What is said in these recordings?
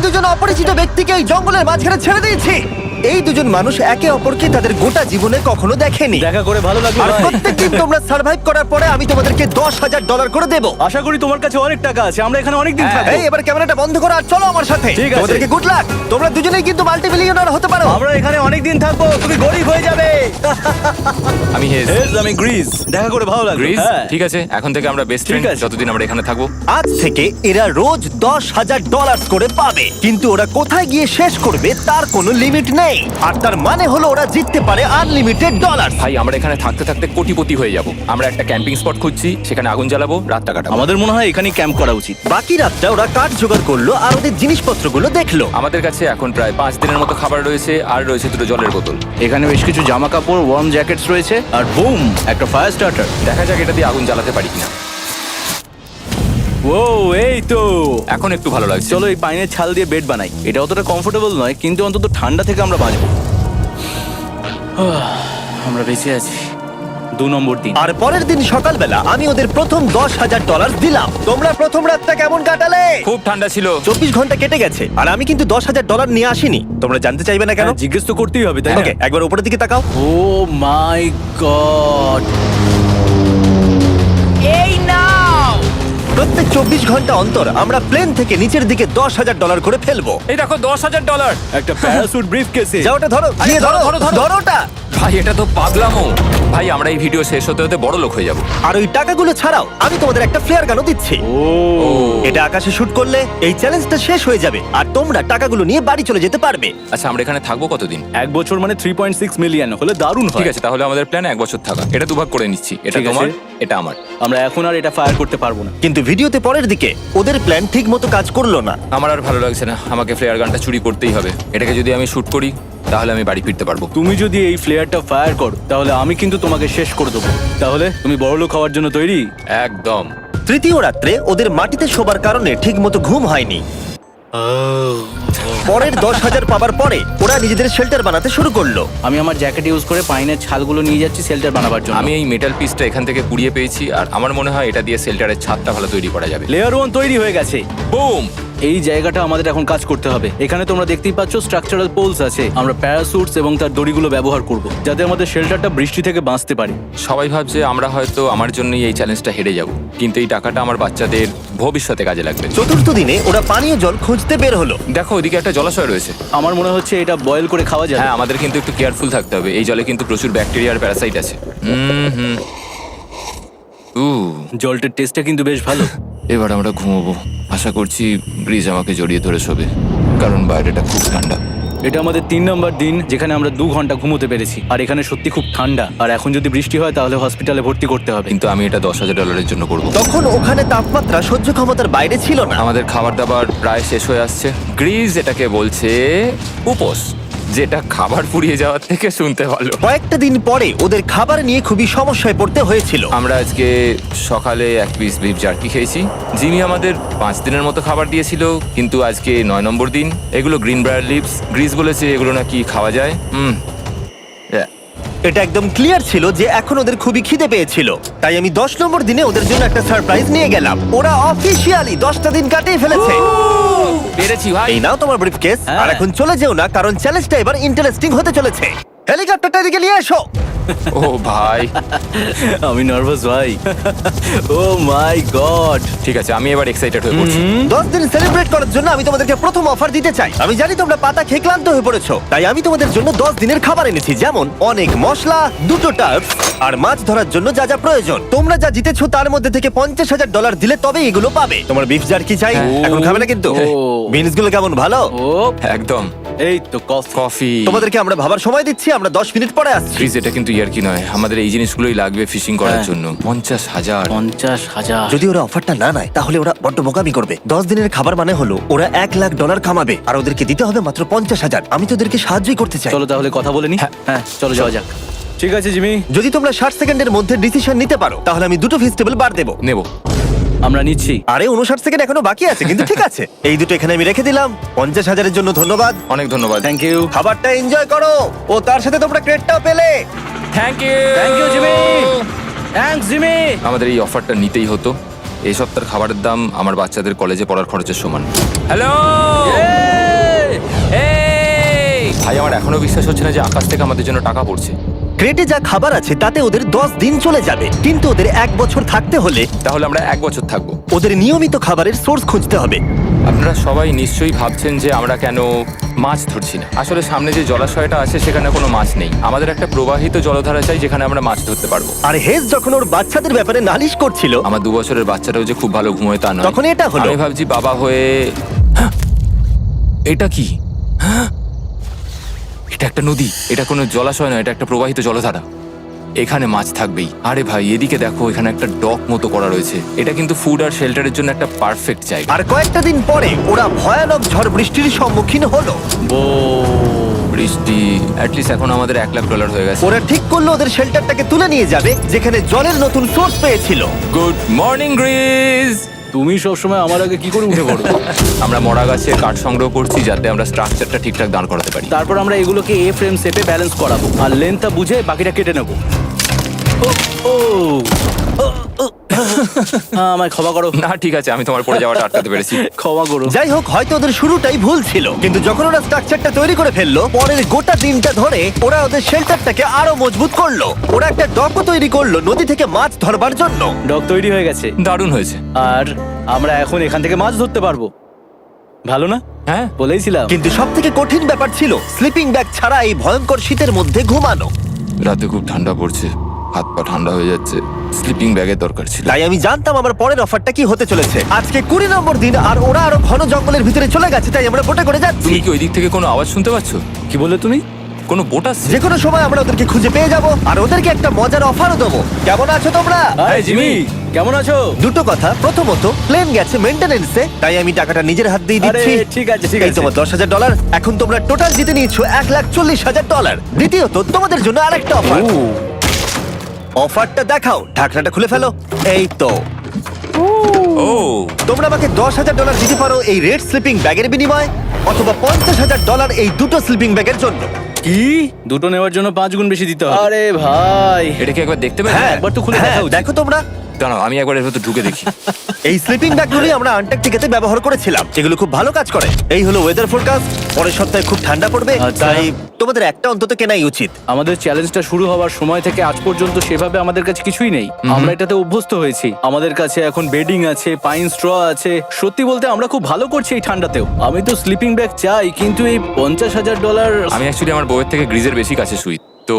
দুজন অপরিচিত ব্যক্তিকে এই জঙ্গলের মাঝখানে ছেড়ে দিয়েছি। এই দুজন মানুষ একে অপরকে তাদের গোটা জীবনে কখনো দেখেনি। দেখা করে ভালো লাগলো আর ভাই। প্রত্যেকদিন তোমরা সার্ভাইভ করার পরে আমি তোমাদেরকে $10,000 করে দেবো। আশা করি তোমার কাছে অনেক টাকা আছে, আমরা এখানে অনেক দিন থাকবো। এই এবার ক্যামেরাটা বন্ধ করো আর চলো আমার সাথে। ঠিক আছে। তোমাদেরকে গুড লাক। তোমরা দুজনেই কিন্তু মাল্টিমিলিয়নার হতে পারো। আমরা এখানে অনেক দিন থাকবো, তুমি গরিব হয়ে যাবে। আমি হেজ। আমি গ্রিস। দেখা করে ভালো লাগলো। গ্রিস হ্যাঁ। ঠিক আছে, এখন থেকে আমরা বেস্ট ফ্রেন্ড আছে। যতদিন আমরা এখানে থাকবো। আজ থেকে এরা রোজ $10,000 করে পাবে, কিন্তু ওরা কোথায় গিয়ে শেষ করবে তার কোনো লিমিট নেই। আর তার মানে হলো ওরা জিততে পারে আনলিমিটেড ডলার। ভাই আমরা এখানে থাকতে থাকতে কোটিপতি হয়ে যাব। আমরা একটা ক্যাম্পিং স্পট খুঁজছি, সেখানে আগুন জ্বালাবো, রাতটা কাটাবো। আমাদের মনে হয় এখানেই ক্যাম্প করা উচিত। বাকি রাতটা ওরা কাঠ জোগাড় করলো আর ওদের জিনিসপত্রগুলো দেখলো। আমাদের কাছে এখন প্রায় 5 দিনের মতো খাবার রয়েছে, আর রয়েছে 2 জলের বোতল। এখানে বেশ কিছু জামা কাপড়, ওয়ার্ম জ্যাকেটস রয়েছে, আর বুম, একটা ফায়ার স্টার্টার। দেখা যাক এটা দিয়ে আগুন জ্বালাতে পারি কিনা। ও এই তো, এখন একটু ভালো লাগছে। চলো এই পাইনের ছাল দিয়ে বেড বানাই। এটা অতটা কমফোর্টেবল নয়, কিন্তু অন্তত ঠান্ডা থেকে আমরা বাঁচবো। আমরা বেঁচে আছি। 2 নম্বর দিন। আর পরের দিন সকালবেলা আমি ওদের প্রথম $10,000 দিলাম। তোমরা প্রথম রাতটা কেমন কাটালে? খুব ঠান্ডা ছিল। 24 ঘন্টা কেটে গেছে আর আমি কিন্তু $10,000 নিয়ে আসিনি। তোমরা জানতে চাইবে না কেন? হ্যাঁ, জিজ্ঞেস তো করতেই হবে, তাই না? ওকে, একবার উপরের দিকে তাকাও। ও মাই গড। প্রত্যেক 24 ঘন্টা অন্তর আমরা প্লেন থেকে নিচের দিকে $10,000 করে ফেলবো। এই দেখো $10,000। একটা প্যারাসুট ব্রিফকেসে। যাও ওটা ধরো, আরে গিয়ে ধরো, ধরো, ধরো, ধরো। ধরো ওটা। ভাই এটা তো পাগলামো। ভাই আমরা এই ভিডিও শেষ হতে হতে বড় লোক হয়ে যাব। আর ওই টাকাগুলো ছাড়াও আমি তোমাদের একটা ফ্লেয়ার গানও দিচ্ছি। ও এটা আকাশে শুট করলে এই চ্যালেঞ্জটা শেষ হয়ে যাবে আর তোমরা টাকাগুলো নিয়ে বাড়ি চলে যেতে পারবে। আচ্ছা আমরা এখানে থাকবো কতদিন? 1 বছর মানে 3.6 মিলিয়ন হলে দারুণ হয়। ঠিক আছে, তাহলে আমাদের প্ল্যান 1 বছর থাকা। এটা দুভাগ করে নিচ্ছি, এটা ঠিক আছে। তোমার, এটা আমার। আমরা এখন আর এটা ফায়ার করতে পারবো না। কিন্তু ভিডিওতে পরের দিকে ওদের প্ল্যান ঠিক মতো কাজ করলো না। আমার আর ভালো লাগছে না, আমাকে ফ্লেয়ার গানটা চুরি করতেই হবে। এটাকে যদি আমি শুট করি তাহলে আমি বাড়ি ফিরতে পারবো। তুমি যদি এই ফ্লেয়ারটা ফায়ার করো তাহলে আমি কিন্তু তোমাকে শেষ করে দেবো। তাহলে তুমি বড়লোক হওয়ার জন্য তৈরি? একদম। তৃতীয় রাত্রে ওদের মাটিতে শোবার কারণে ঠিক মতো ঘুম হয়নি। পরের 10,000 পাবার পরে ওরা নিজেদের শেল্টার বানাতে শুরু করলো। আমি আমার জ্যাকেট ইউজ করে পাইনের ছালগুলো নিয়ে যাচ্ছি শেল্টার বানাবার জন্য। আমি এই মেটাল পিসটা এখান থেকে কুড়িয়ে পেয়েছি, আর আমার মনে হয় এটা দিয়ে শেল্টারের ছাদটা ভালো তৈরি করা যাবে। লেয়ার 1 তৈরি হয়ে গেছে। বুম। এই জায়গাটা আমাদের এখন কাজ করতে হবে। এখানে তোমরা দেখতেই পাচ্ছ স্ট্রাকচারাল পোলস আছে। আমরা প্যারাসুটস এবং তার দড়িগুলো ব্যবহার করব যাতে আমাদের শেল্টারটা বৃষ্টি থেকে বাঁচতে পারে। সবাই ভাবছে আমরা হয়তো আমার জন্যই এই চ্যালেঞ্জটা হেরে যাব, কিন্তু এই টাকাটা আমার বাচ্চাদের ভবিষ্যতে কাজে লাগবে। চতুর্থ দিনে ওরা পানীয় জল খুঁজতে বের হলো। দেখো ওইদিকে একটা জলাশয় রয়েছে। আমার মনে হচ্ছে এটা বয়েল করে খাওয়া যাবে। হ্যাঁ, আমাদের কিন্তু একটু কেয়ারফুল থাকতে হবে। এই জলে কিন্তু প্রচুর ব্যাকটেরিয়া আর প্যারাসাইট আছে। জলটার টেস্টটা কিন্তু বেশ ভালো। এবার আমরা ঘুমোবো। আশা করছি ব্রিজ আমাকে জড়িয়ে ধরে শোবে, কারণ বাইরেটা খুব ঠান্ডা। এটা আমাদের 3 নম্বর দিন যেখানে আমরা 2 ঘন্টা ঘুমোতে পেরেছি। আর এখানে সত্যি খুব ঠান্ডা। আর এখন যদি বৃষ্টি হয় তাহলে হসপিটালে ভর্তি করতে হবে। কিন্তু আমি এটা $10,000 জন্য করব। তখন ওখানে তাপমাত্রা সহ্য ক্ষমতার বাইরে ছিল না। আমাদের খাবার দাবার প্রায় শেষ হয়ে আসছে। গ্রিজ এটাকে বলছে উপোস, যেটা খাবার পুড়িয়ে যাওয়ার থেকে শুনতে ভালো। কয়েকটা দিন পরে ওদের খাবার নিয়ে খুবই সমস্যায় পড়তে হয়েছিল। আমরা আজকে সকালে 1 পিস বিফ জার্কি খেয়েছি। জিমি আমাদের 5 দিনের মতো খাবার দিয়েছিল, কিন্তু আজকে 9 নম্বর দিন। এগুলো গ্রিন ব্রায়ার লিভস। গ্রিজ বলেছে এগুলো নাকি খাওয়া যায়। এটা একদম ক্লিয়ার ছিল যে এখন ওদের খুবই খিদে পেয়েছিল। তাই আমি 10 নম্বর দিনে ওদের জন্য একটা সারপ্রাইজ নিয়ে গেলাম। ওরা অফিসিয়ালি 10টা দিন কাটিয়ে ফেলেছে। পেরেছি ভাই। এই নাও তোমার ব্রিফকেস। হ্যাঁ। আর এখন চলে যেও না, কারণ চ্যালেঞ্জটা এবার ইন্টারেস্টিং হতে চলেছে। হেলিকপ্টারটা এদিকে নিয়ে এসো। ও ভাই, আমি নার্ভাস ভাই। ও মাই গড। ঠিক আছে, আমি এবার এক্সাইটেড হয়ে পড়ছি। 10 দিন সেলিব্রেট করার জন্য আমি তোমাদেরকে প্রথম অফার দিতে চাই। আমি জানি তোমরা পাতা খেয়ে ক্লান্ত হয়ে পড়েছো, তাই আমি তোমাদের জন্য 10 দিনের খাবার এনেছি, যেমন অনেক মশলা, 2টো টার্ফ আর মাছ ধরার জন্য যা যা প্রয়োজন। তোমরা যা জিতেছো তার মধ্যে থেকে $50,000 দিলে তবে এগুলো পাবে। তোমার বিফ জার্কি চাই? এখন খাবে না কিন্তু? ও। বিনস গুলো কেমন ভালো? ও একদম। এই তো কফি। কফি। তোমাদেরকে আমরা ভাবার সময় দিচ্ছি, আমরা 10 মিনিট পরে আসছি। ফ্রিজ, এটা কিন্তু ইয়ার কি নয়। আমাদের এই জিনিসগুলোই লাগবে ফিশিং করার হ্যাঁ। জন্য। 50,000। 50,000। যদি ওরা অফারটা না নেয় তাহলে ওরা বড্ড বোকামি করবে। 10 দিনের খাবার মানে হলো ওরা $1,00,000 কামাবে আর ওদেরকে দিতে হবে মাত্র 50,000। আমি তো ওদেরকে সাহায্যই করতে চাই। চলো তাহলে কথা বলে নি। হ্যাঁ চলো যাওয়া যাক। ঠিক আছে জিমি, যদি তোমরা 60 সেকেন্ডের মধ্যে ডিসিশন নিতে পারো তাহলে আমি 2টো ভেজিটেবল বার দেবো। নেব। আমরা নিচ্ছি। আরে 59 সেকেন্ড এখনো বাকি আছে, কিন্তু ঠিক আছে। এই দুটো এখানে আমি রেখে দিলাম। 50,000-এর জন্য ধন্যবাদ। অনেক ধন্যবাদ। Thank you. খাবারটা এনজয় করো। ও তার সাথে তোমরা ক্রেডটাও পেলে। Thank you. Thank you Jimmy. Thanks Jimmy. আমাদের এই অফারটা নিতেই হতো। এই সপ্তাহের খাবারের দাম আমার বাচ্চাদের কলেজে পড়ার খরচের সমান। হ্যালো। এখনো বিশ্বাস হচ্ছে না যে আকাশ থেকে আমাদের জন্য টাকা পড়ছে। ক্রেটে যা খাবার আছে তাতে ওদের 10 দিন চলে যাবে, কিন্তু ওদের 1 বছর থাকতে হলে তাহলে আমরা 1 বছর থাকবো। ওদের নিয়মিত খাবারের সোর্স খুঁজতে হবে। আপনারা সবাই নিশ্চয়ই ভাবছেন যে আমরা কেন মাছ ধরছি না। আসলে সামনে যে জলাশয়টা আছে সেখানে কোনো মাছ নেই। আমাদের একটা প্রবাহিত জলধারা চাই যেখানে আমরা মাছ ধরতে পারবো। আর হেজ যখন ওর বাচ্চাদের ব্যাপারে নালিশ করছিল, আমার 2 বছরের বাচ্চাটাও যে খুব ভালো ঘুমোয় তা নয়। তখন এটা হলো। আমি ভাবছি বাবা হয়ে এটা কি? এটা একটা নদী, এটা কোনো জলাশয় নয়, এটা একটা প্রবাহিত জলধারা। এখানে মাছ থাকবেই। আরে ভাই এদিকে দেখো, এখানে একটা ডক মতো করা রয়েছে। এটা কিন্তু ফুড আর শেল্টারের জন্য একটা পারফেক্ট জায়গা। আর কয়েকটা দিন পরে ওরা ভয়ানক ঝড় বৃষ্টির সম্মুখীন হলো। বৃষ্টি অ্যাটলিস্ট এখন আমাদের $1,00,000 হয়ে গেছে। ওরা ঠিক করলো ওদের শেল্টারটাকে তুলে নিয়ে যাবে, যেখানে জলের নতুন সোর্স পেয়েছিল। Good morning Greece. তুমি সবসময় আমার আগে কি করে উঠে পড়ো? আমরা মরা গাছের কাঠ সংগ্রহ করছি যাতে আমরা স্ট্রাকচারটা ঠিকঠাক দাঁড় করাতে পারি। তারপর আমরা এগুলোকে এ ফ্রেম শেপে ব্যালেন্স করাবো আর লেন্থটা বুঝে বাকিটা কেটে নেবো। আমায় ক্ষমা করো। না ঠিক আছে, আমি তোমার পড়ে যাওয়াটা আটকাতে পেরেছি। ক্ষমা করো। যাই হোক, হয়তো ওদের শুরুটাই ভুল ছিল, কিন্তু যখন ওরা স্ট্রাকচারটা তৈরি করে ফেললো, পরের গোটা দিনটা ধরে ওরা ওদের শেল্টারটাকে আরো মজবুত করলো। ওরা একটা ডকও তৈরি করলো নদী থেকে মাছ ধরবার জন্য। ডক তৈরি হয়ে গেছে দারুণ হয়েছে। আর আমরা এখন এখান থেকে মাছ ধরতে পারবো। ভালো না? হ্যাঁ বলেইছিলাম। কিন্তু সব থেকে কঠিন ব্যাপার ছিল স্লিপিং ব্যাগ ছাড়া এই ভয়ঙ্কর শীতের মধ্যে ঘুমানো। রাতে খুব ঠান্ডা পড়ছে, হাত পা ঠান্ডা হয়ে যাচ্ছে। স্লিপিং ব্যাগের দরকার ছিল। তাই আমি জানতাম আমার পরের অফারটা কি হতে চলেছে। আজকে 20 নম্বর দিন, আর ওরা আরো ঘন জঙ্গলের ভিতরে চলে গেছে, তাই আমরা বোটে করে যাচ্ছি। তুমি কি ওই দিক থেকে কোনো আওয়াজ শুনতে পাচ্ছ? কি বললে তুমি? কোনো বোট আসছে? যে কোনো সময় আমরা ওদেরকে খুঁজে পেয়ে যাব, আর ওদেরকে একটা মজার অফারও দেবো। কেমন আছো তোমরা? আরে জিমি, কেমন আছো? দুটো কথা, প্রথমত প্লেন গেছে মেইনটেনেন্সে, তাই আমি টাকাটা নিজের হাত দিয়ে আরে দিচ্ছি। ঠিক আছে ঠিক এই আছে। তোমার $10,000। এখন তোমরা টোটাল জিতে নিয়েছো $1,40,000। দ্বিতীয়ত তোমাদের জন্য আরেকটা অফার। ও, অফারটা দেখাও, ঢাকনাটা খুলে ফেলো। এই তো ও তোমরা আমাকে $10,000 দিতে পারো এই রেড স্লিপিং ব্যাগের বিনিময়ে, অথবা $50,000 এই দুটো স্লিপিং ব্যাগের জন্য। কি? দুটো নেওয়ার জন্য 5 গুণ বেশি দিতে হবে? আরে ভাই, এটা কি একবার দেখতে পাবে? হ্যাঁ, একবার তো খুলে হ্যাঁ, দেখা উচিত। দেখো তোমরা। দাঁড়াও আমি একবার এর ভেতর ঢুকে দেখি। এই স্লিপিং ব্যাগগুলি আমরা আন্টার্কটিকাতে ব্যবহার করেছিলাম, যেগুলো খুব ভালো কাজ করে। এই হলো ওয়েদার ফোরকাস্ট, পরের সপ্তাহে খুব ঠান্ডা পড়বে, আচ্ছা। তাই তোমাদের একটা অন্তত কেনাই উচিত। আমাদের চ্যালেঞ্জটা শুরু হওয়ার সময় থেকে আজ পর্যন্ত সেভাবে আমাদের কাছে কিছুই নেই। আমরা এটাতে অভ্যস্ত হয়েছি। আমাদের কাছে এখন বেডিং আছে, পাইন স্ট্র আছে। সত্যি বলতে আমরা খুব ভালো করছি এই ঠান্ডাতেও। আমি তো স্লিপিং ব্যাগ চাই, কিন্তু এই $50,000। আমি অ্যাকচুয়ালি আমার বউয়ের থেকে গ্রিজের বেশি কাছে শুই, তো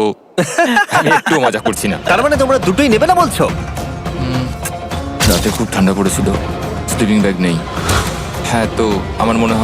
আমি একটু মজা করছি না। তার মানে তোমরা দুটোই নেবে না বলছো? রাতে খুব ঠান্ডা পড়েছিল, স্লিপিং ব্যাগ নেই। হ্যাঁ, তো আমার মনে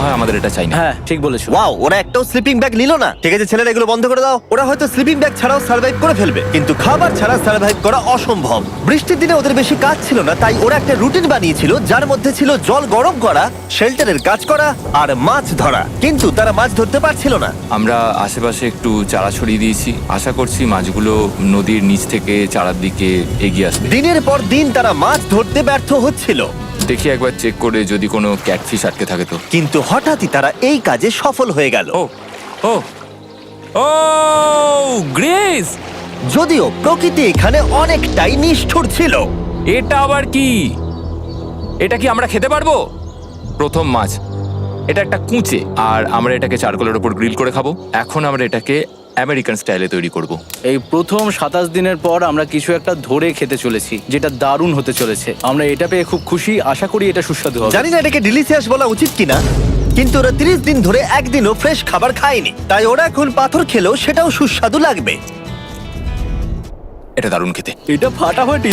হয় আমাদের এটা চাই না। হ্যাঁ ঠিক বলেছো। ওয়াও, ওরা একটাও স্লিপিং ব্যাগ নিল না। ঠিক আছে ছেলেরা, এগুলো বন্ধ করে দাও। ওরা হয়তো স্লিপিং ব্যাগ ছাড়াও সার্ভাইভ করে ফেলবে, কিন্তু খাবার ছাড়া সার্ভাইভ করা অসম্ভব। বৃষ্টির দিনে ওদের বেশি কাজ ছিল না, তাই ওরা একটা রুটিন বানিয়েছিল যার মধ্যে ছিল জল গরম করা, শেল্টারের কাজ করা আর মাছ ধরা। কিন্তু তারা মাছ ধরতে পারছিল না। আমরা আশেপাশে একটু চারা ছড়িয়ে দিয়েছি, আশা করছি মাছগুলো নদীর নিচ থেকে চারার দিকে এগিয়ে আসবে। দিনের পর দিন তারা মাছ ধরতে ব্যর্থ হচ্ছিল, দেখি একবার চেক করে যদি কোনো ক্যাটফিশ আটকে থাকে তো। কিন্তু হঠাৎই তারা এই কাজে সফল হয়ে গেল। ও ও ও গ্রেস, যদিও প্রকৃতি এখানে অনেকটাই নিষ্ঠুর ছিল। এটা আবার কি? এটা কি আমরা খেতে পারবো? প্রথম মাছ। এটা একটা কুঁচে, আর আমরা এটাকে চারকোলের উপর গ্রিল করে খাবো। এখন আমরা এটাকে আমেরিকান স্টাইলে তৈরি করব। এই প্রথম 27 দিনের পর আমরা কিছু একটা ধরে খেতে চলেছি, যেটা দারুণ হতে চলেছে। আমরা এটা পেয়ে খুব খুশি, আশা করি এটা সুস্বাদু হবে। জানি না এটাকে ডিলিশিয়াস বলা উচিত কিনা, কিন্তু ওরা 30 দিন ধরে একদিনও ফ্রেশ খাবার খায়নি, তাই ওরা এখন পাথর খেলেও সেটাও সুস্বাদু লাগবে। এটা দারুণ খেতে। এটা ফাটাফাটি।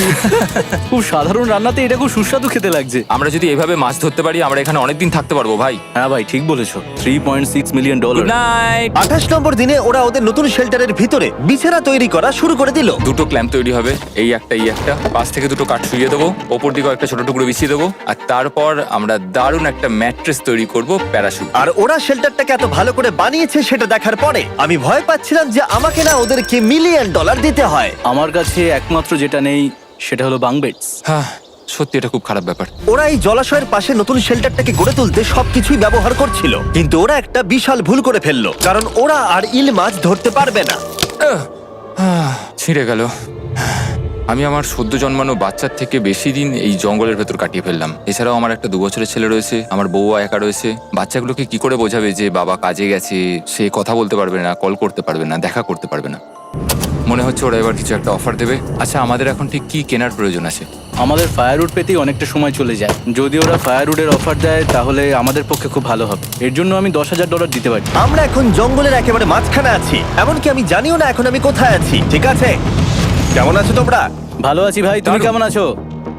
খুব সাধারণ রান্নাতে এটা খুব সুস্বাদু খেতে লাগছে। আমরা যদি এভাবে মাছ ধরতে পারি আমরা এখানে অনেকদিন থাকতে পারবো ভাই। হ্যাঁ ভাই ঠিক বলেছো। $3.6 মিলিয়ন। Good night. 28 নম্বর দিনে ওরা ওদের নতুন শেল্টারের ভিতরে বিছানা তৈরি করা শুরু করে দিল। দুটো ক্ল্যাম্প তৈরি হবে, এই একটা পাশ থেকে দুটো কাঠ শুইয়ে দেবো, ওপর দিকে একটা ছোট টুকরো বিছিয়ে দেবো, আর তারপর আমরা দারুণ একটা ম্যাট্রেস তৈরি করব, প্যারাশুট। আর ওরা শেল্টারটাকে এত ভালো করে বানিয়েছে সেটা দেখার পরে আমি ভয় পাচ্ছিলাম যে আমাকে না ওদেরকে $1 মিলিয়ন দিতে হয়। আমার কাছে একমাত্র যেটা নেই সেটা হলো বাঙ্ক বেডস। হ্যাঁ সত্যি এটা খুব খারাপ ব্যাপার। ওরা এই জলাশয়ের পাশে নতুন শেল্টারটাকে গড়ে তুলতে সবকিছুই ব্যবহার করছিল, কিন্তু ওরা একটা বিশাল ভুল করে ফেললো, কারণ ওরা আর ইল মাছ ধরতে পারবে না। ছিঁড়ে গেল। আমি আমার সদ্য জন্মানো বাচ্চার থেকে বেশি দিন এই জঙ্গলের ভেতর কাটিয়ে ফেললাম। এছাড়াও আমার একটা 2 বছরের ছেলে রয়েছে, আমার বউ একা রয়েছে। বাচ্চাগুলোকে কি করে বোঝাবে যে বাবা কাজে গেছে, সে কথা বলতে পারবে না, কল করতে পারবে না, দেখা করতে পারবে না। মনে হচ্ছে ওরা এবার কিছু একটা অফার দেবে। আচ্ছা, আমাদের এখন ঠিক কি কেনার প্রয়োজন আছে? আমাদের ফায়ারউড পেতেই অনেকটা সময় চলে যায়। যদি ওরা ফায়ারউডের অফার দেয় তাহলে আমাদের পক্ষে খুব ভালো হবে। এর জন্য আমি $10,000 দিতে পারি। আমরা এখন জঙ্গলের একেবারে মাঝখানে আছি, এমনকি আমি জানিও না এখন আমি কোথায় আছি। ঠিক আছে, কেমন আছো তোমরা? ভালো আছি ভাই, তুমি দারুণ। কেমন আছো?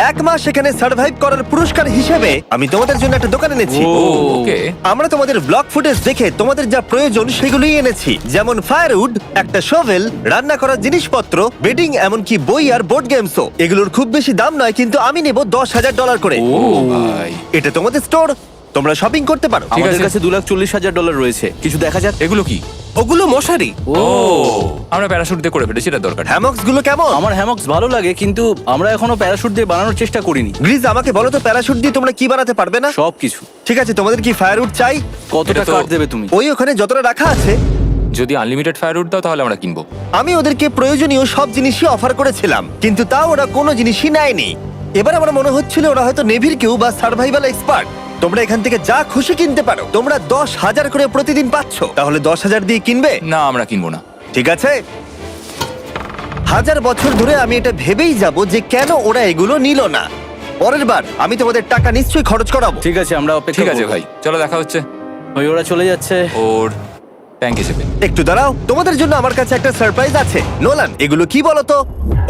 1 মাস এখানে সার্ভাইভ করার পুরস্কার হিসেবে আমি তোমাদের জন্য একটা দোকান এনেছি। ও, ওকে। আমরা তোমাদের ব্লগ ফুটেজ দেখে তোমাদের যা প্রয়োজন সেগুলোই এনেছি, যেমন ফায়ারউড, একটা শোভেল, রান্না করার জিনিসপত্র, বেডিং, এমনকি বই আর বোর্ড গেমসও। এগুলোর খুব বেশি দাম নয়, কিন্তু আমি নেব $10,000 করে। ও ভাই, এটা তোমাদের স্টোর, তোমরা শপিং করতে পারো। ঠিক আমাদের আছে। কাছে $2,40,000 রয়েছে। কিছু দেখা যাক। এগুলো কি? ওগুলো মশারি। ও, আমরা প্যারাশুট দিয়ে করে ফেলেছি, এটা দরকার। হ্যামক্স গুলো কেমন? আমার হ্যামক্স ভালো লাগে, কিন্তু আমরা এখনো প্যারাশুট দিয়ে বানানোর চেষ্টা করিনি। গ্রিজ, আমাকে বলো তো, প্যারাশুট দিয়ে তোমরা কি বানাতে পারবে না? সবকিছু। ঠিক আছে, তোমাদের কি ফায়ারউড চাই? কতটা এটা তো- কাট দেবে তুমি? ওই ওখানে যতটা রাখা আছে। যদি আনলিমিটেড ফায়ারউড দাও তাহলে আমরা কিনবো। আমি ওদেরকে প্রয়োজনীয় সব জিনিসই অফার করেছিলাম, কিন্তু তাও ওরা কোনো জিনিসই নেয়নি। এবার আমার মনে হচ্ছিল ওরা হয়তো নেভির কেউ বা সার্ভাইভাল এক্সপার্ট। তোমরা এখান থেকে যা খুশি কিনতে পারো। তোমরা 10,000 করে প্রতিদিন পাচ্ছ, তাহলে 10,000 দিয়ে কিনবে? না, আমরা কিনবো না। ঠিক আছে। 1000 বছর ধরে আমি এটা ভেবেই যাব যে কেন ওরা এগুলো নিল না। পরের বার আমি তোমাদের টাকা নিশ্চয়ই খরচ করাবো। ঠিক আছে, আমরা অপেক্ষা ঠিক আছে করব। ভাই, চলো দেখা হচ্ছে। ওই ওরা চলে যাচ্ছে। ওর ট্যাঙ্ক হিসেবে। একটু দাঁড়াও, তোমাদের জন্য আমার কাছে একটা সারপ্রাইজ আছে। নোলান, এগুলো কি বলো তো?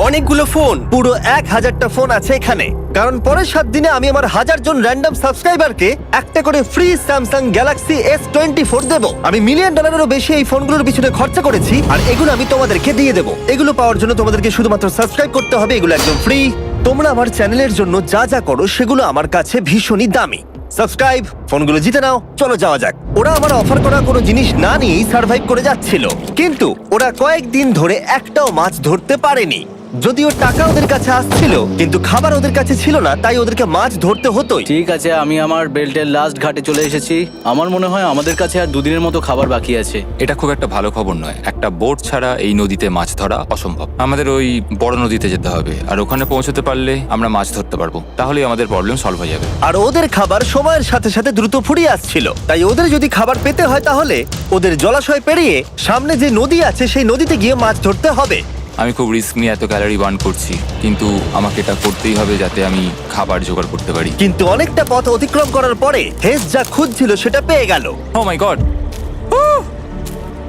অনেকগুলো ফোন। পুরো 1000টা ফোন আছে এখানে, কারণ পরের 7 দিনে আমি আমার 1000 জন র্যান্ডম সাবস্ক্রাইবারকে একটা করে ফ্রি স্যামসাং গ্যালাক্সি S24 দেবো। আমি $1 মিলিয়নেরও বেশি এই ফোনগুলোর পিছনে খরচা করেছি, আর এগুলো আমি তোমাদেরকে দিয়ে দেবো। এগুলো পাওয়ার জন্য তোমাদেরকে শুধুমাত্র সাবস্ক্রাইব করতে হবে, এগুলো একদম ফ্রি। তোমরা আমার চ্যানেলের জন্য যা যা করো সেগুলো আমার কাছে ভীষণই দামি। সাবস্ক্রাইব, ফোনগুলো জিতে নাও, চলো যাওয়া যাক। ওরা আমার অফার করা কোনো জিনিস না নিয়েই সার্ভাইভ করে যাচ্ছিল, কিন্তু ওরা কয়েকদিন ধরে একটাও মাছ ধরতে পারেনি। যদিও টাকা ওদের কাছে আসছিল, কিন্তু খাবার ওদের কাছে ছিল না, তাই ওদেরকে মাছ ধরতে হতোই। ঠিক আছে, আমি আমার বেল্টের লাস্ট ঘাটে চলে এসেছি। আমার মনে হয় আমাদের কাছে আর 2 দিনের মতো খাবার বাকি আছে। এটা খুব একটা ভালো খবর নয়। একটা বোট ছাড়া এই নদীতে মাছ ধরা অসম্ভব। আমাদের ওই বড় নদীতে যেতে হবে, আর ওখানে পৌঁছতে পারলে আমরা মাছ ধরতে পারবো। তাহলেই আমাদের প্রবলেম সলভ হয়ে যাবে। আর ওদের খাবার সময়ের সাথে সাথে দ্রুত ফুরিয়ে আসছিল, তাই ওদের যদি খাবার পেতে হয় তাহলে ওদের জলাশয় পেরিয়ে সামনে যে নদী আছে সেই নদীতে গিয়ে মাছ ধরতে হবে। আমি খুব রিস্ক নিয়ে এত ক্যালোরি বার্ন করছি, কিন্তু আমাকে এটা করতেই হবে যাতে আমি খাবার জোগাড় করতে পারি। কিন্তু অনেকটা পথ অতিক্রম করার পরে হেস যা খুঁজছিল সেটা পেয়ে গেল। ও মাই গড,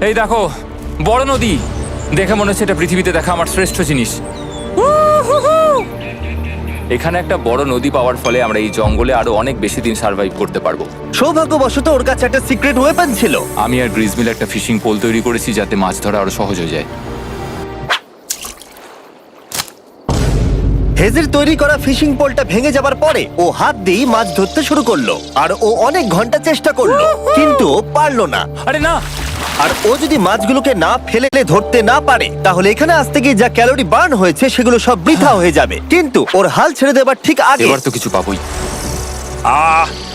এই দেখো বড় নদী। দেখে মনে হচ্ছে এটা পৃথিবীতে দেখা আমার শ্রেষ্ঠ জিনিস। এখানে একটা বড় নদী পাওয়ার ফলে আমরা এই জঙ্গলে আরো অনেক বেশি দিন সার্ভাইভ করতে পারবো। সৌভাগ্যবশত ওর কাছে একটা সিক্রেট ওয়েপন ছিল। আমি আর গ্রিজমিল একটা ফিশিং পোল তৈরি করেছি যাতে মাছ ধরা আরো সহজ হয়ে যায়। হেজের তৈরি করা ফিশিং পোলটা ভেঙে যাবার পরে ও হাত দিয়ে মাছ ধরতে শুরু করলো, আর ও অনেক ঘন্টা চেষ্টা করলো, কিন্তু ও পারলো না। আরে না, আর ও যদি মাছগুলোকে না ফেলে ধরতে না পারে তাহলে এখানে আসতে গিয়ে যা ক্যালোরি বার্ন হয়েছে সেগুলো সব বৃথা হয়ে যাবে। কিন্তু ওর হাল ছেড়ে দেবার ঠিক আগে এবার তো কিছু পাবোই।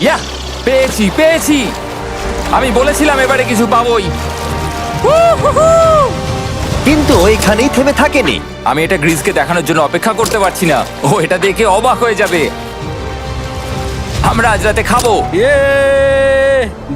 ইয়া, পেয়েছি পেয়েছি। আমি বলেছিলাম এবারে কিছু পাবোই। কিন্তু ও এখানেই থেমে থাকেনি। আমি এটা গ্রিজকে দেখানোর জন্য অপেক্ষা করতে পারছি না। ও এটা দেখে অবাক হয়ে যাবে। আমরা আজ রাতে খাবো। ইয়ে,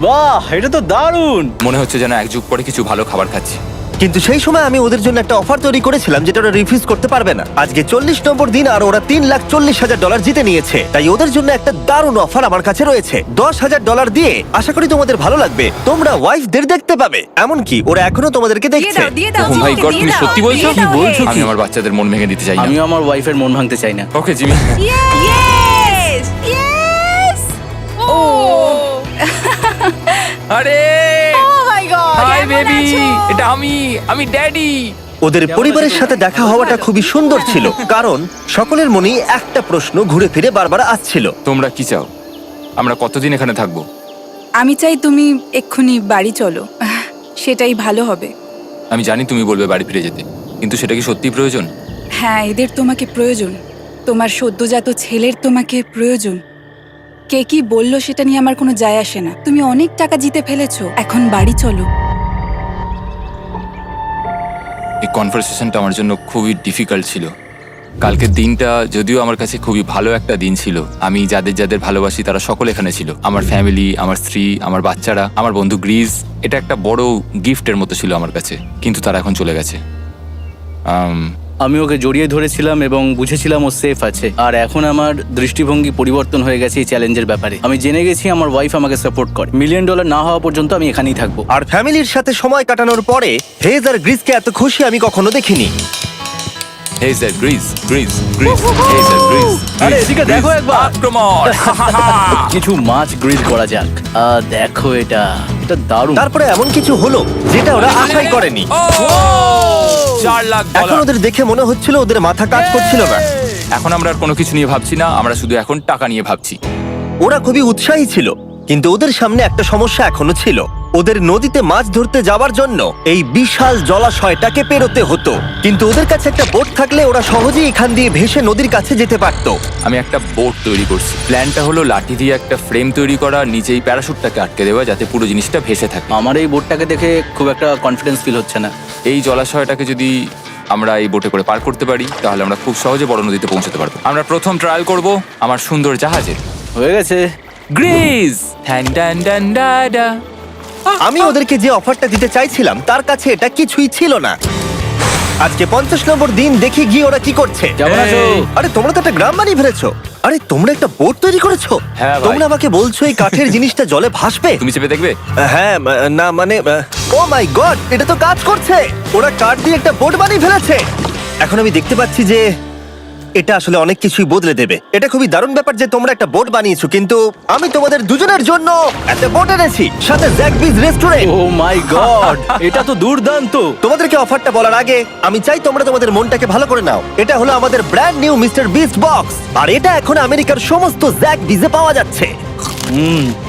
বাহ, এটা তো দারুণ। মনে হচ্ছে যেন 1 যুগ পরে কিছু ভালো খাবার খাচ্ছি। কিন্তু সেই সময় আমি ওদের জন্য একটা অফার তৈরি করেছিলাম যেটা ওরা রিফিউজ করতে পারবে না। আজকে 40 নম্বর দিন আর ওরা $3,40,000 জিতে নিয়েছে, তাই ওদের জন্য একটা দারুণ অফার আমার কাছে রয়েছে। $10,000 দিয়ে আশা করি তোমাদের ভালো লাগবে। তোমরা ওয়াইফদের দেখতে পাবে, এমনকি ওরা এখনো তোমাদেরকে দেখছে। ও মাই গড, তুমি সত্যি বলছো? কি বলছো? আমি আমার বাচ্চাদের মন ভেঙে দিতে চাই না। আমিও আমার ওয়াইফের মন ভাঙতে চাই না। Okay Jimmy. Yes! Yes! Oh! আরে Oh my God! হাই কেমন বেবি, আছো? এটা আমি ড্যাডি। ওদের পরিবারের সাথে দেখা হওয়াটা খুবই সুন্দর ছিল, কারণ সকলের মনেই একটা প্রশ্ন ঘুরে ফিরে বারবার আসছিল। তোমরা কি চাও? আমরা কতদিন এখানে থাকবো? আমি চাই তুমি এক্ষুনি বাড়ি চলো, সেটাই ভালো হবে। আমি জানি তুমি বলবে বাড়ি ফিরে যেতে, কিন্তু সেটা কি সত্যি প্রয়োজন? হ্যাঁ, এদের তোমাকে প্রয়োজন। তোমার সদ্যজাত ছেলের তোমাকে প্রয়োজন। কে কি বললো সেটা নিয়ে আমার কোনো যায় আসে না। তুমি অনেক টাকা জিতে ফেলেছো, এখন বাড়ি চলো। এই কনভারসেশনটা আমার জন্য খুবই ডিফিকাল্ট ছিল। কালকের দিনটা যদিও আমার কাছে খুবই ভালো একটা দিন ছিল। আমি যাদের যাদের ভালোবাসি তারা সকলে এখানে ছিল, আমার ফ্যামিলি, আমার স্ত্রী, আমার বাচ্চারা, আমার বন্ধু গ্রিজ। এটা একটা বড় গিফটের মতো ছিল আমার কাছে, কিন্তু তারা এখন চলে গেছে। আমি ওকে জড়িয়ে ধরেছিলাম এবং বুঝেছিলাম ও সেফ আছে। আর এখন আমার দৃষ্টিভঙ্গি পরিবর্তন হয়ে গেছে এই চ্যালেঞ্জের ব্যাপারে। আমি জেনে গেছি আমার ওয়াইফ আমাকে সাপোর্ট করে। $1 মিলিয়ন না হওয়া পর্যন্ত আমি এখানেই থাকবো। আর ফ্যামিলির সাথে সময় কাটানোর পরে হেজ আর গ্রিসকে এত খুশি আমি কখনো দেখিনি। Hey there, Grease, Grease, Grease. Hey there, Grease, আরে Grease, এদিকে Grease. দেখো একবার। আক্রমণ! কিছু মাছ গ্রিল করা যাক। দেখো এটা দারুণ। তারপরে এমন কিছু হলো যেটা ওরা আশাই করেনি। Oh! $4 লাখ। এখন ওদের দেখে মনে হচ্ছিল ওদের মাথা কাজ করছিল না। এখন আমরা আর কোনো কিছু নিয়ে ভাবছি না, আমরা শুধু এখন টাকা নিয়ে ভাবছি। ওরা খুবই উৎসাহী ছিল, কিন্তু ওদের সামনে একটা সমস্যা এখনো ছিল। ওদের নদীতে মাছ ধরতে যাওয়ার জন্য এই বিশাল জলাশয়টাকে পেরোতে হতো, কিন্তু ওদের কাছে একটা বোট থাকলে ওরা সহজেই এখান দিয়ে ভেসে নদীর কাছে যেতে পারতো। আমি একটা বোট তৈরি করছি। প্ল্যানটা হলো লাঠি দিয়ে একটা ফ্রেম তৈরি করা, নিচেই প্যারাশুটটাকে আটকে দেওয়া, যাতে পুরো জিনিসটা ভেসে থাকে। আমার এই বোটটাকে দেখে খুব একটা কনফিডেন্স ফিল হচ্ছে না। এই জলাশয়টাকে যদি আমরা এই বোটে করে পার করতে পারি তাহলে আমরা খুব সহজে বড় নদীতে পৌঁছতে পারবো। আমরা প্রথম ট্রায়াল করব আমার সুন্দর জাহাজের। হয়ে গেছে। গ্রিজ! ঠ্যান ট্যান ট্যান ডা ডা। আমি ওদেরকে যে অফারটা দিতে চাইছিলাম তার কাছে এটা কিছুই ছিল না। আজকে 50 নম্বর দিন, দেখি গিয়ে ওরা কি করছে। কেমন আছো? আরে তোমরা তো একটা গ্রাম বানিয়ে ফেলেছো। আরে তোমরা একটা বোট তৈরি করেছো? হ্যাঁ ভাই। তোমরা আমাকে বলছো এই কাঠের জিনিসটা জলে ভাসবে? তুমি চেপে দেখবে? হ্যাঁ, না মানে ও মাই গড, এটা তো কাজ করছে। ওরা কাঠ দিয়ে একটা বোট বানিয়ে ফেলেছে। এখন আমি দেখতে পাচ্ছি যে এটা আসলে অনেক কিছুই বদলে দেবে। এটা খুবই দারুণ ব্যাপার যে তোমরা একটা বোট বানিয়েছো, কিন্তু আমি তোমাদের দুজনের জন্য একটা বোট এনেছি, সাথে জ্যাকবিজ রেস্টুরেন্ট। ও মাই গড, এটা তো দুর্দান্ত। তোমাদেরকে অফারটা বলার আগে আমি চাই তোমরা তোমাদের মনটাকে ভালো করে নাও। এটা হলো আমাদের brand new Mister Beast box, আর এটা এখন আমেরিকার সমস্ত জ্যাক বিজে পাওয়া যাচ্ছে।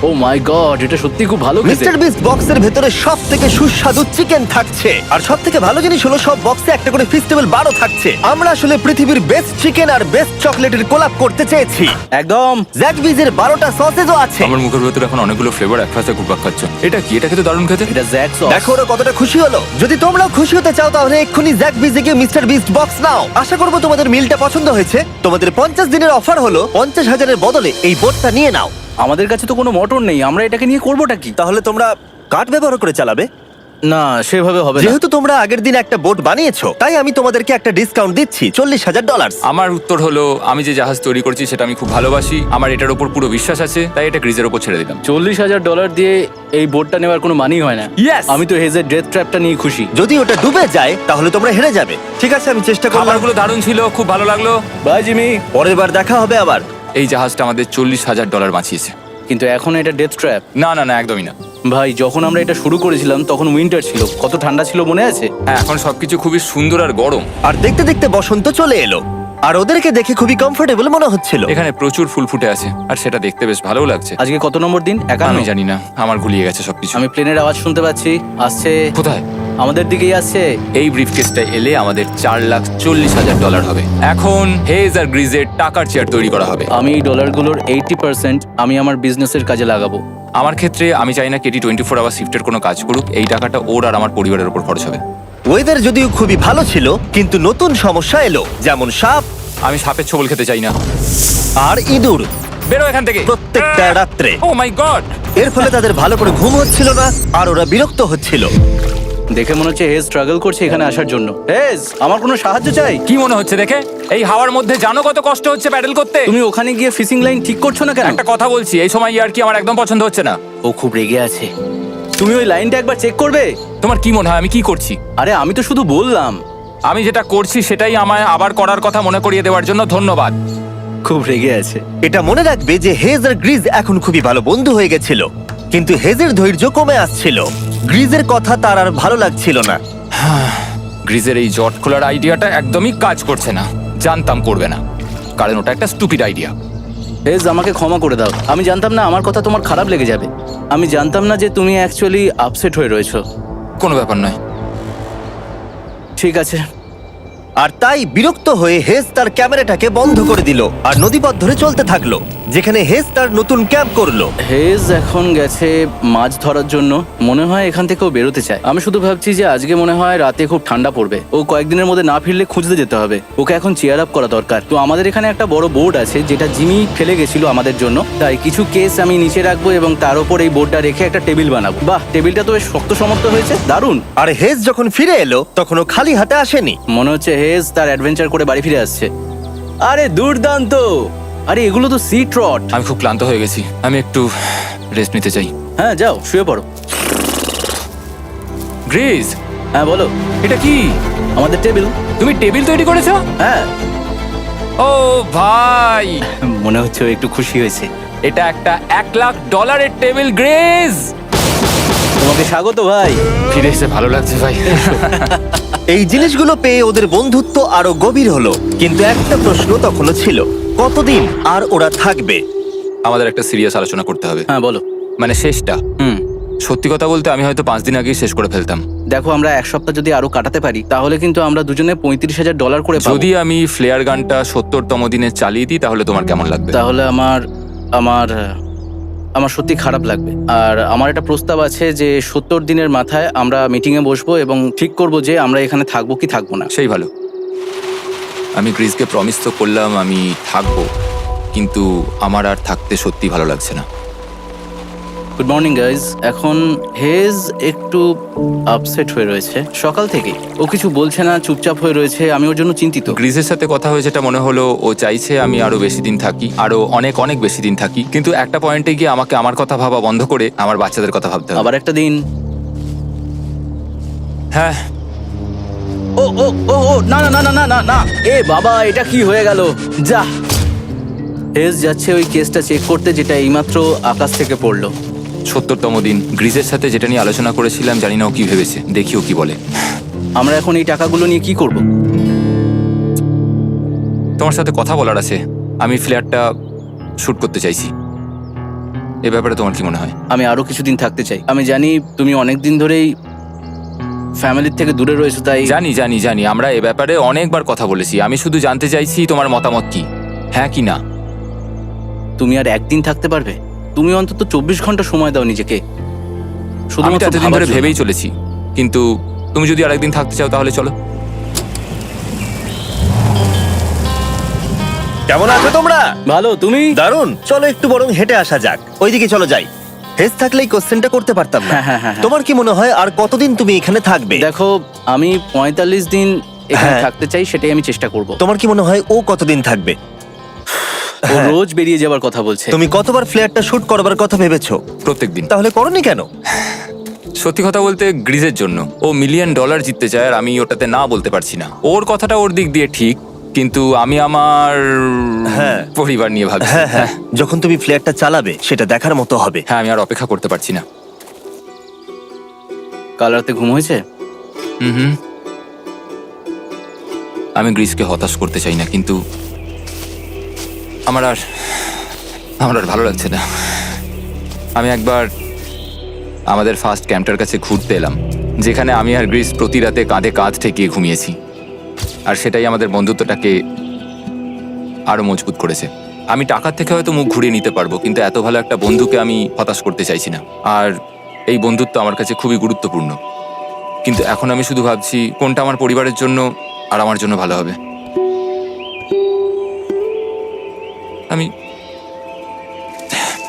ও মাই গড, এটা সত্যি খুব ভালো খেতে। মিস্টার বিস্ট বক্সের ভেতরে সবথেকে সুস্বাদু চিকেন থাকছে, আর সবথেকে ভালো জিনিস হলো সব বক্সে একটা করে ফেস্টিভ্যাল বারও থাকছে। আমরা আসলে পৃথিবীর বেস্ট চিকেন আর বেস্ট চকলেটের কোলাপ করতে চেয়েছি। একদম। জ্যাক বিজের 12টা সসেজও আছে। আমার মুখের ভেতরে এখন অনেকগুলো ফ্লেভার একসাথে ঘুরপাক খাচ্ছে। এটা কি? এটা খেতে দারুণ খেতে। এটা জ্যাক সস। দেখো ওরা কতটা খুশি হলো। যদি তোমরাও খুশি হতে চাও তাহলে এক্ষুনি জ্যাক বিজে গিয়ে মিস্টার বিস্ট বক্স নাও। আশা করবো তোমাদের মিলটা পছন্দ হয়েছে। তোমাদের 50 দিনের অফার হলো 50,000-এর বদলে এই বোটটা নিয়ে নাও। আমাদের কাছে তো কোনো মোটর নেই, আমরা এটাকে নিয়ে করবোটা কি? তাহলে তোমরা কাঠ ব্যবহার করে চালাবে? না, সেভাবে হবে না। যেহেতু তোমরা আগের দিন একটা বোট বানিয়েছো, তাই আমি তোমাদেরকে একটা ডিসকাউন্ট দিচ্ছি, $40,000। আমার উত্তর হলো আমি যে জাহাজ তৈরি করছি সেটা আমি খুব ভালোবাসি, আমার এটার উপর পুরো বিশ্বাস আছে, তাই এটা গ্রিজের উপর ছেড়ে দিলাম। $40,000 দিয়ে এই বোটটা নেওয়ার কোনো মানেই হয় না। Yes! আমি তো হেজের ডেথ ট্র্যাপটা নিয়ে খুশি। যদি ওটা ডুবে যায় তাহলে তোমরা হেরে যাবে। ঠিক আছে, আমি চেষ্টা করলাম। খাবারগুলো দারুণ ছিল, খুব ভালো লাগলো। Bye Jimmy. পরের বার দেখা হবে আবার। এই জাহাজটা আমাদের $40,000 বাঁচিয়েছে। কিন্তু এখন এটা ডেথ ট্র্যাপ। না না না, একদমই না। ভাই, যখন আমরা এটা শুরু করেছিলাম তখন উইন্টার ছিল, কত ঠান্ডা ছিল মনে আছে? হ্যাঁ, এখন সবকিছু খুবই সুন্দর আর গরম। আর দেখতে দেখতে বসন্ত চলে এলো, আর ওদেরকে দেখে খুবই কমফোর্টেবল মনে হচ্ছিল। এখানে প্রচুর ফুল ফুটে আছে আর সেটা দেখতে বেশ ভালো লাগছে। আজকে কত নম্বর দিন? 51। আমি জানি না, আমার গুলিয়ে গেছে সবকিছু। আমি প্লেনের আওয়াজ শুনতে পাচ্ছি, আসছে। কোথায়? আমাদের দিকেই আসছে। এই ব্রিফকেসটা এলে আমাদের $4,40,000 হবে। এখন হেজ আর গ্রিজের টাকার চেয়ার তৈরি করা হবে। আমি এই ডলারগুলোর 80% আমি আমার বিজনেসের কাজে লাগাবো। আমার ক্ষেত্রে আমি চাই না কেটি 24 আওয়ার শিফটের কোনো কাজ করুক। এই টাকাটা ওর আর আমার পরিবারের উপর খরচ হবে। ওয়েদার যদিও খুবই ভালো ছিল, কিন্তু নতুন সমস্যা এলো, যেমন সাপ আমি সাপের ছোবল খেতে চাই না। আর ইঁদুর বেরো এখান থেকে প্রত্যেকটা রাত্রে। ও মাই গড! এর ফলে তাদের ভালো করে ঘুম হচ্ছিল না, আর ওরা বিরক্ত হচ্ছিল। দেখে মনে হচ্ছে হেজ স্ট্রাগল করছে এখানে আসার জন্য। হেজ, আমার কোনো সাহায্য চাই? কি মনে হচ্ছে দেখে? এই হাওয়ার মধ্যে জানো কত কষ্ট হচ্ছে প্যাডেল করতে? তুমি ওখানে গিয়ে ফিশিং লাইন ঠিক করছো না কেন? একটা কথা বলছি, এই সময় ইয়ার কি আমার একদম পছন্দ হচ্ছে না। ও খুব রেগে আছে। তুমি ওই লাইনটা একবার চেক করবে? তোমার কি মনে হয় আমি কি করছি? আরে আমি তো শুধু বললাম। আমি যেটা করছি সেটাই আমায় আবার করার কথা মনে করিয়ে দেওয়ার জন্য ধন্যবাদ। খুব রেগে আছে। এটা মনে রাখবে যে হেজ আর গ্রিজ এখন খুবই ভালো বন্ধু হয়ে গেছিল, কিন্তু হেজের ধৈর্য কমে আসছিল। গ্রিজের কথা তার আর ভালো লাগছিল না। গ্রিজের এই জট খোলার আইডিয়াটা একদমই কাজ করছে না। জানতাম করবে না, কারণ ওটা একটা স্টুপিড আইডিয়া। হেজ, আমাকে ক্ষমা করে দাও। আমি জানতাম না আমার কথা তোমার খারাপ লেগে যাবে। আমি জানতাম না যে তুমি অ্যাকচুয়ালি আপসেট হয়ে রয়েছো। কোনো ব্যাপার নয়। ঠিক আছে। আর তাই বিরক্ত হয়ে হেজ তার ক্যামেরাটাকে বন্ধ করে দিল আর নদীপথ ধরে চলতে থাকলো। যেখানে হেজ তার নতুন ক্যাম্প করলো। হেজ এখন গেছে মাছ ধরার জন্য, মনে হয় এখান থেকেও বেরোতে চায়। আমি শুধু ভাবছি যে আজকে মনে হয় রাতে খুব ঠান্ডা পড়বে, ও কয়েকদিনের মধ্যে না ফিরলে খুঁজতে যেতে হবে। ওকে এখন চেয়ার আপ করা দরকার। তো আমাদের এখানে একটা বড় বোর্ড আছে যেটা জিমি ফেলে গেছিল আমাদের জন্য, তাই কিছু কেস আমি নিচে রাখবো এবং তার উপর এই বোর্ডটা রেখে একটা টেবিল বানাবো। বাহ, টেবিলটা তো বেশ শক্ত সমর্থ হয়েছে, দারুণ। আর হেজ যখন ফিরে এলো তখন ও খালি হাতে আসেনি। মনে হচ্ছে হেজ তার অ্যাডভেঞ্চার করে বাড়ি ফিরে আসছে। আরে দুর্দান্ত! আরে এগুলো তো সি ট্রট। আমি খুব ক্লান্ত হয়ে গেছি, আমি একটু রেস্ট নিতে চাই। হ্যাঁ যাও শুয়ে পড়ো। গ্রেস, হ্যাঁ বলো। এটা কি? আমাদের টেবিল। তুমি টেবিল তৈরি করেছো? হ্যাঁ, ও ভাই, মনে হচ্ছে ও একটু খুশি হয়েছে। এটা একটা $1,00,000 টেবিল। গ্রেস, তোমাকে স্বাগত ভাই। ফিরে এসে ভালো লাগছে ভাই। এই জিনিসগুলো পেয়ে ওদের বন্ধুত্ব আরো গভীর হলো, কিন্তু একটা প্রশ্ন তখনও ছিল, কতদিন আর ওরা থাকবে? আমাদের একটা সিরিয়াস আলোচনা করতে হবে, হ্যাঁ বলো। মানে শেষটা। সত্যি কথা বলতে আমি হয়তো 5 দিন আগেই শেষ করে ফেলতাম। দেখো, আমরা এক সপ্তাহ যদি আরো কাটাতে পারি তাহলে কিন্তু আমরা দুজনে $35,000 করে পাবো। যদি আমি ফ্লেয়ার গানটা 70তম দিনে চালিয়ে দিই তাহলে তোমার কেমন লাগবে? তাহলে আমার সত্যি খারাপ লাগবে। আর আমার একটা প্রস্তাব আছে যে 70 দিনের মাথায় আমরা মিটিংয়ে বসবো এবং ঠিক করব যে আমরা এখানে থাকবো কি থাকবো না। সেই ভালো। আমি গ্রিসকে প্রমিস তো করলাম আমি থাকবো, কিন্তু আমার আর থাকতে সত্যি ভালো লাগছে না। Good morning guys. এখন হেজ একটু আপসেট হয়ে রয়েছে সকাল থেকে। ও কিছু বলছে না, চুপচাপ হয়ে রয়েছে। আমি ওর জন্য চিন্তিত। গ্রিসের সাথে কথা হয়ে যেটা মনে হলো, ও চাইছে আমি আরো বেশি দিন থাকি, আরো অনেক অনেক বেশি দিন থাকি। কিন্তু একটা পয়েন্টে গিয়ে আমাকে আমার কথা ভাবা বন্ধ করে আমার বাচ্চাদের কথা ভাবতে হবে। আবার একটা দিন। হ্যাঁ, ও ও ও ও না না না না না না না, এ বাবা, এটা কি হয়ে গেল? যা, হেজ যাচ্ছে ওই কেসটা চেক করতে যেটা এইমাত্র আকাশ থেকে পড়লো। 70তম দিন। গ্রিসের সাথে যেটা নিয়ে আলোচনা করেছিলাম, জানি না ও কি ভেবেছে, দেখি ও কি বলে। আমরা এখন এই টাকাগুলো নিয়ে কি করব? তোমার সাথে কথা বলার আছে। আমি ফ্ল্যাটটা শুট করতে চাইছি। এ ব্যাপারে তোমার কি মনে হয়? আমি আরো কিছুদিন থাকতে চাই। আমি জানি তুমি অনেক দিন ধরেই ফ্যামিলির থেকে দূরে রয়েছো, তাই জানি জানি জানি, আমরা এ ব্যাপারে অনেকবার কথা বলেছি। আমি শুধু জানতে চাইছি তোমার মতামত কি, হ্যাঁ কি না। তুমি আর একদিন থাকতে পারবে? তুমি অন্তত 24 ঘন্টা সময় দাও নিজেকে। আমি তো শুধুমাত্র এতদিন ভাবার ধরে জন্য। ভেবেই চলেছি, কিন্তু তুমি যদি আরেকদিন থাকতে চাও তাহলে চলো। কেমন আছো তোমরা? ভালো, তুমি? দারুণ। চলো একটু বরং হেঁটে আসা যাক, ওইদিকে চলো যাই। হেজ থাকলেই কোশ্চেনটা করতে পারতাম না। হ্যাঁ। তোমার কি মনে হয় আর কতদিন তুমি এখানে থাকবে? দেখো, আমি 45 দিন এখানে হ্যাঁ। থাকতে চাই, সেটাই আমি চেষ্টা করব। তোমার কি মনে হয় ও কতদিন থাকবে? ও রোজ বেরিয়ে যাবার কথা বলছে। তুমি কতবার ফ্ল্যাটটা শুট করবার কথা ভেবেছো? প্রত্যেকদিন। তাহলে করনি কেন? সত্যি কথা বলতে গ্রিজের জন্য। ও $1,000,000 জিততে চায় আর আমি ওটাতে না বলতে পারছি না। ওর কথাটা ওর দিক দিয়ে ঠিক, কিন্তু আমি আমার হ্যাঁ। পরিবার নিয়ে ভাবছি। হ্যাঁ, যখন তুমি ফ্ল্যাটটা চালাবে সেটা দেখার মতো হবে। হ্যাঁ, আমি আর অপেক্ষা করতে পারছি না। কাল রাতে ঘুম হয়েছে? হুম। আমি গ্রিসকে হতাশ করতে চাই না, কিন্তু আমার আর ভালো লাগছে না। আমি একবার আমাদের ফার্স্ট ক্যাম্পটার কাছে ঘুরতে এলাম, যেখানে আমি আর গ্রিস প্রতি রাতে কাঁধে কাঁধ ঠেকিয়ে ঘুমিয়েছি, আর সেটাই আমাদের বন্ধুত্বটাকে আরো মজবুত করেছে। আমি টাকার থেকে হয়তো মুখ ঘুরিয়ে নিতে পারবো, কিন্তু এত ভালো একটা বন্ধুকে আমি হতাশ করতে চাইছি না। আর এই বন্ধুত্ব আমার কাছে খুবই গুরুত্বপূর্ণ। কিন্তু এখন আমি শুধু ভাবছি কোনটা আমার পরিবারের জন্য আর আমার জন্য ভালো হবে। আমি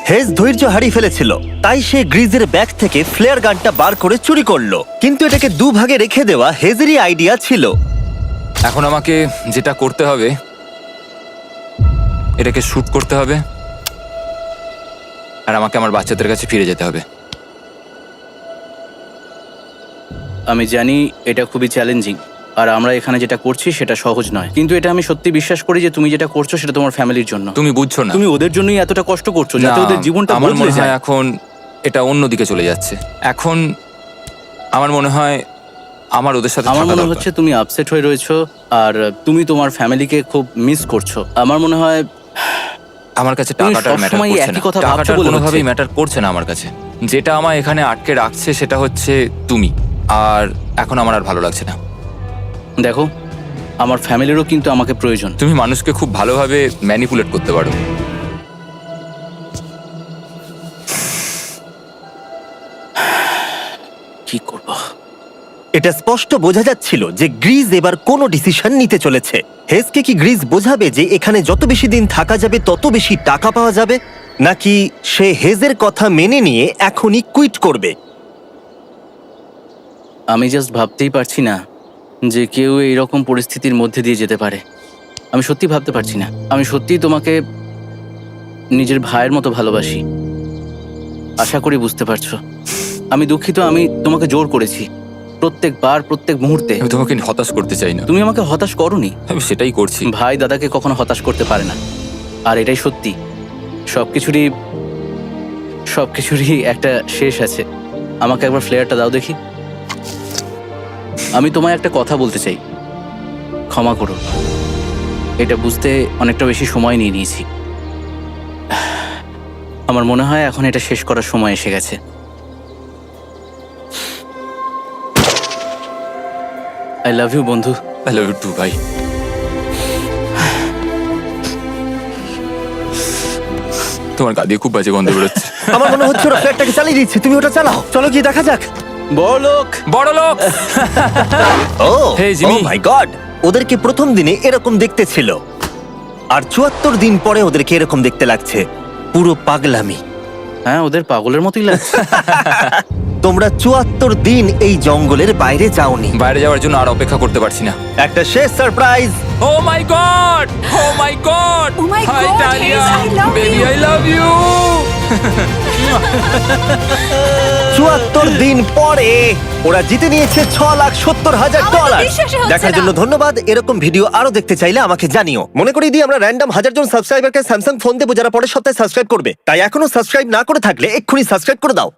হেজ ধৈর্য হারিয়ে ফেলেছিল, তাই সে গ্রিজের ব্যাগ থেকে ফ্লেয়ার গানটা বার করে চুরি করলো। কিন্তু এটাকে দুভাগে রেখে দেওয়া হেজেরই আইডিয়া ছিল। এখন আমাকে যেটা করতে হবে, এটাকে শুট করতে হবে, আর আমাকে আমার বাচ্চাদের কাছে ফিরে যেতে হবে। আমি জানি এটা খুবই চ্যালেঞ্জিং, আর আমরা এখানে যেটা করছি সেটা সহজ নয়, কিন্তু এটা আমি সত্যি বিশ্বাস করি যে তুমি যেটা করছো সেটা তোমার ফ্যামিলির জন্য। তুমি বুঝছো না, তুমি ওদের জন্যই এতটা কষ্ট করছো যাতে না, ওদের জীবনটা আমার বদলে মনে যায়। হয় এখন এটা অন্যদিকে চলে যাচ্ছে। এখন আমার মনে হয় আমার ওদের সাথে আমার থাকা মনে দরকার। হচ্ছে তুমি আপসেট হয়ে রয়েছো আর তুমি তোমার ফ্যামিলিকে খুব মিস করছো। আমার মনে হয় আমার কাছে তুমি টাকাটার ম্যাটার সবসময় করছে একই না। কথা ভাবছো টাকাটার বলে কোনোভাবেই হচ্ছে। ম্যাটার করছে না আমার কাছে। যেটা আমায় এখানে আটকে রাখছে সেটা হচ্ছে তুমি, আর এখন আমার আর ভালো লাগছে না। দেখো, আমার ফ্যামিলিরও কিন্তু আমাকে প্রয়োজন। তুমি মানুষকে খুব ভালোভাবে ম্যানিপুলেট করতে পারো, কি করব? এটা স্পষ্ট বোঝা যাচ্ছিল যে গ্রিজ এবার কোনো ডিসিশন নিতে চলেছে। হেজকে কি গ্রিজ বোঝাবে যে এখানে যত বেশি দিন থাকা যাবে তত বেশি টাকা পাওয়া যাবে, নাকি সে হেজের কথা মেনে নিয়ে এখনই কুইট করবে? আমি জাস্ট ভাবতেই পারছি না যে কেউ এইরকম পরিস্থিতির মধ্যে দিয়ে যেতে পারে। আমি সত্যি ভাবতে পারছি না। আমি সত্যিই তোমাকে নিজের ভাইয়ের মতো ভালোবাসি। আশা করি বুঝতে পারছো। আমি দুঃখিত, আমি তোমাকে জোর করেছি প্রত্যেকবার, প্রত্যেক মুহূর্তে। আমি তোমাকে হতাশ করতে চাই না, তুমি আমাকে হতাশ করোনি। আমি সেটাই করছি। ভাই দাদাকে কখনো হতাশ করতে পারে না, আর এটাই সত্যি। সবকিছুরই একটা শেষ আছে। আমাকে একবার ফ্লেয়ারটা দাও দেখি। আমি তোমায় একটা কথা বলতে চাই, ক্ষমা করো। এটা বুঝতে অনেকটা বেশি সময় নিয়ে নিয়েছি। আমার মনে হয় এখন এটা শেষ করার সময় এসে গেছে। আই লাভ ইউ বন্ধু। আই লাভ ইউ টু ভাই। তোমার গা দিয়ে খুব বাজে গন্ধ বেরোচ্ছে। আমার মনে হচ্ছে ওরা ফ্ল্যাটটাকে চালিয়ে দিচ্ছে। তুমি ওটা চালাও, চলো গিয়ে দেখা যাক। বড়লোক। বড় লোক। ও Hey, Jimmy. মাই গড, ওদেরকে প্রথম দিনে এরকম দেখতে ছিল, আর ৭৪ দিন পরে ওদেরকে এরকম দেখতে লাগছে। পুরো পাগলামি। হ্যাঁ, ওদের পাগলের মতোই লাগছে। তোমরা ৭৪ দিন এই জঙ্গলের বাইরে যাওনি। বাইরে যাওয়ার জন্য আর অপেক্ষা করতে পারছি না। একটা শেষ surprise. Oh my God, oh my God, Oh my hi God, Talia, Hayes, I love baby you. I love you. ৭৪ দিন পরে ওরা জিতে নিয়েছে $৬,৭০,০০০। আমার তো বিশ্বাসই হচ্ছে দেখার না। জন্য ধন্যবাদ। এরকম ভিডিও আরো দেখতে চাইলে আমাকে জানিও। মনে করিয়ে দিই, আমরা র্যান্ডম 1000 জন সাবস্ক্রাইবারকে স্যামসাং ফোন দেবো যারা পরের সপ্তাহে সাবস্ক্রাইব করবে। তাই এখনো সাবস্ক্রাইব না করে থাকলে এক্ষুনি সাবস্ক্রাইব করে দাও।